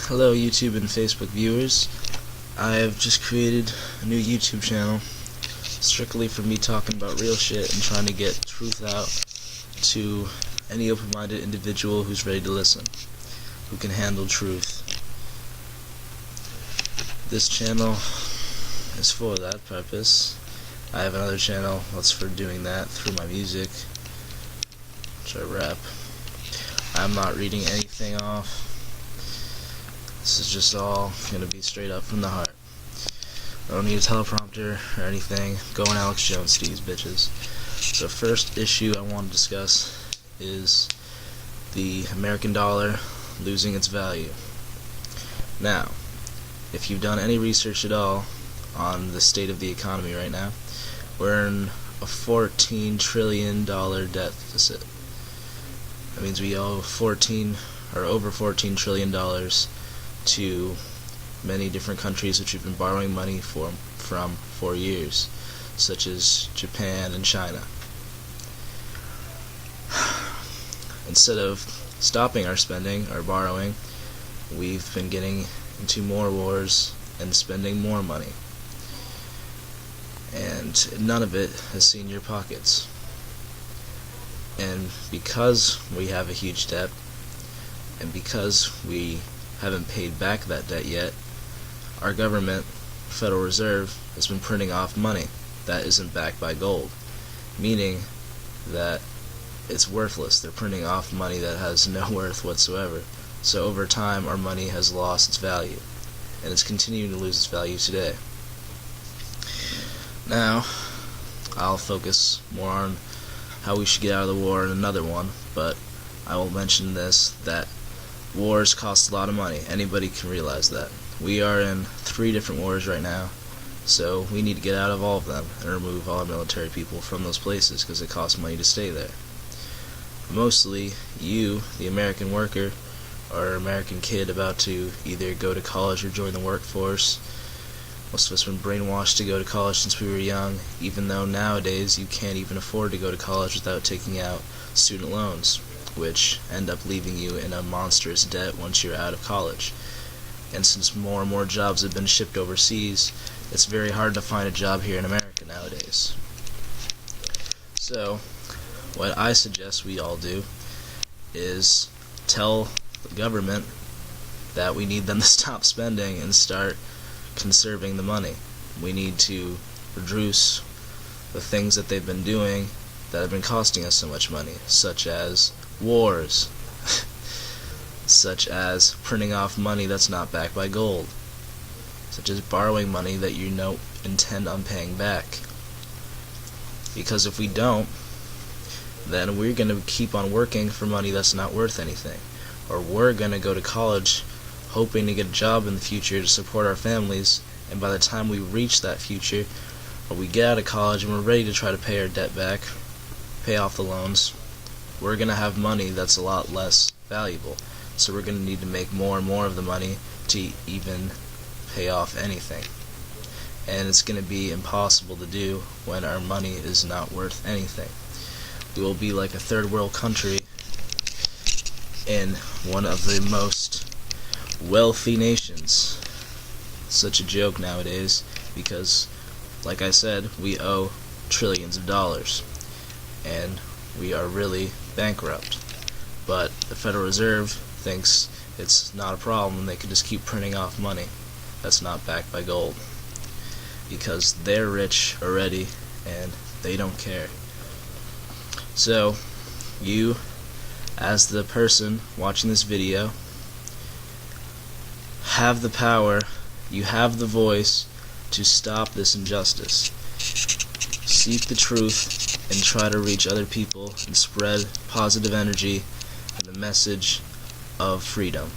Hello YouTube and Facebook viewers. I have just created a new YouTube channel strictly for me talking about real shit and trying to get truth out to any open-minded individual who's ready to listen, who can handle truth. This channel is for that purpose. I have another channel that's for doing that through my music, which I rap. I'm not reading anything off. This is just all gonna be straight up from the heart. I don't need a teleprompter or anything. Going Alex Jones to these bitches. The first issue I want to discuss is the American dollar losing its value. Now, if you've done any research at all on the state of the economy right now, we're in a $14 trillion deficit. That means we owe over $14 trillion to many different countries which we've been borrowing money from for years, such as Japan and China. Instead of stopping our spending, our borrowing, we've been getting into more wars and spending more money. And none of it has seen your pockets. And because we have a huge debt, and because we haven't paid back that debt yet, our government, Federal Reserve, has been printing off money that isn't backed by gold, meaning that it's worthless. They're printing off money that has no worth whatsoever. So over time, our money has lost its value, and it's continuing to lose its value today. Now, I'll focus more on how we should get out of the war in another one, but I will mention this, that wars cost a lot of money. Anybody can realize that. We are in 3 different wars right now, so we need to get out of all of them and remove all our military people from those places because it costs money to stay there. Mostly, you, the American worker, or American kid about to either go to college or join the workforce. Most of us have been brainwashed to go to college since we were young, even though nowadays you can't even afford to go to college without taking out student loans, which end up leaving you in a monstrous debt once you're out of college. And since more and more jobs have been shipped overseas, it's very hard to find a job here in America nowadays. So, what I suggest we all do is tell the government that we need them to stop spending and start conserving the money. We need to reduce the things that they've been doing that have been costing us so much money, such as wars, such as printing off money that's not backed by gold, such as borrowing money that you don't intend on paying back. Because if we don't, then we're going to keep on working for money that's not worth anything. Or we're going to go to college hoping to get a job in the future to support our families, and by the time we reach that future, or we get out of college and we're ready to try to pay our debt back, pay off the loans, we're going to have money that's a lot less valuable. So we're going to need to make more and more of the money to even pay off anything. And it's going to be impossible to do when our money is not worth anything. We will be like a third world country in one of the most wealthy nations. Such a joke nowadays because, like I said, we owe trillions of dollars and we are really bankrupt. But the Federal Reserve thinks it's not a problem, they can just keep printing off money that's not backed by gold because they're rich already and they don't care. So, you, as the person watching this video, have the power, you have the voice to stop this injustice. Seek the truth and try to reach other people and spread positive energy and the message of freedom.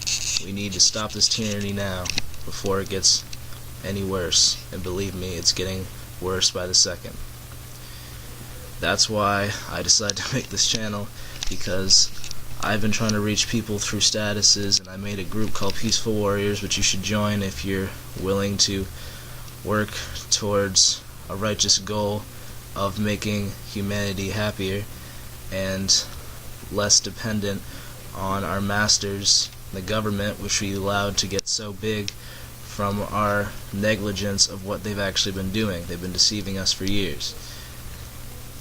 We need to stop this tyranny now before it gets any worse, and believe me, it's getting worse by the second. That's why I decided to make this channel, because I've been trying to reach people through statuses, and I made a group called Peaceful Warriors, which you should join if you're willing to work towards a righteous goal of making humanity happier and less dependent on our masters The government, which we allowed to get so big from our negligence of what they've actually been doing. They've been deceiving us for years.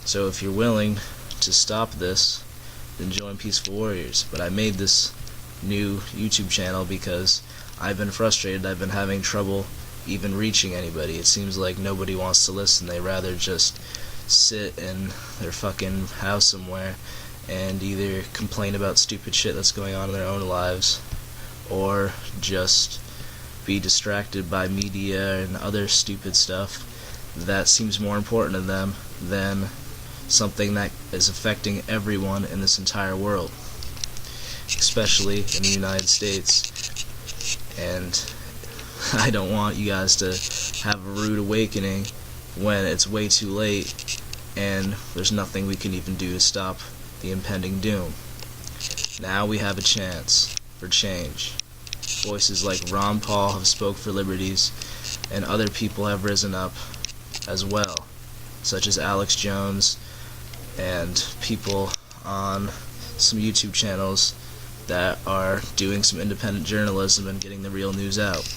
So if you're willing to stop this, then join Peaceful Warriors. But I made this new YouTube channel because I've been frustrated. I've been having trouble even reaching anybody. It seems like nobody wants to listen. They rather just sit in their fucking house somewhere and either complain about stupid shit that's going on in their own lives, or just be distracted by media and other stupid stuff that seems more important to them than something that is affecting everyone in this entire world, especially in the United States. And I don't want you guys to have a rude awakening when it's way too late and there's nothing we can even do to stop the impending doom. Now we have a chance for change. Voices like Ron Paul have spoke for liberties, and other people have risen up as well, such as Alex Jones and people on some YouTube channels that are doing some independent journalism and getting the real news out.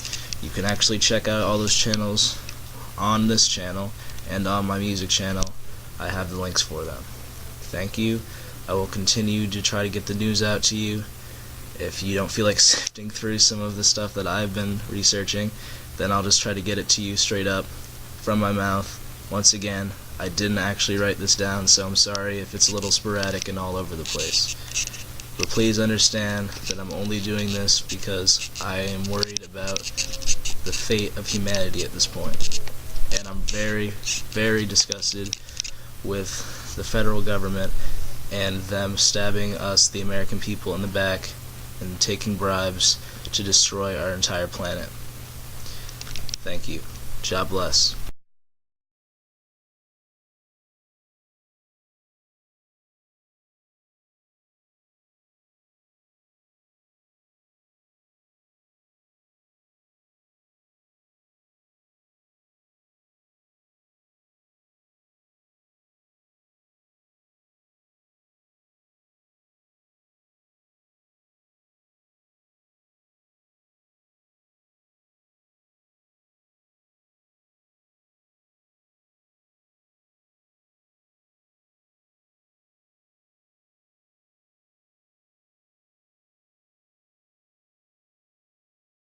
You can actually check out all those channels on this channel and on my music channel. I have the links for them. Thank you. I will continue to try to get the news out to you. If you don't feel like sifting through some of the stuff that I've been researching, then I'll just try to get it to you straight up from my mouth. Once again, I didn't actually write this down, so I'm sorry if it's a little sporadic and all over the place. But please understand that I'm only doing this because I am worried about the fate of humanity at this point. And I'm very, very disgusted with the federal government and them stabbing us, the American people, in the back and taking bribes to destroy our entire planet. Thank you. God bless.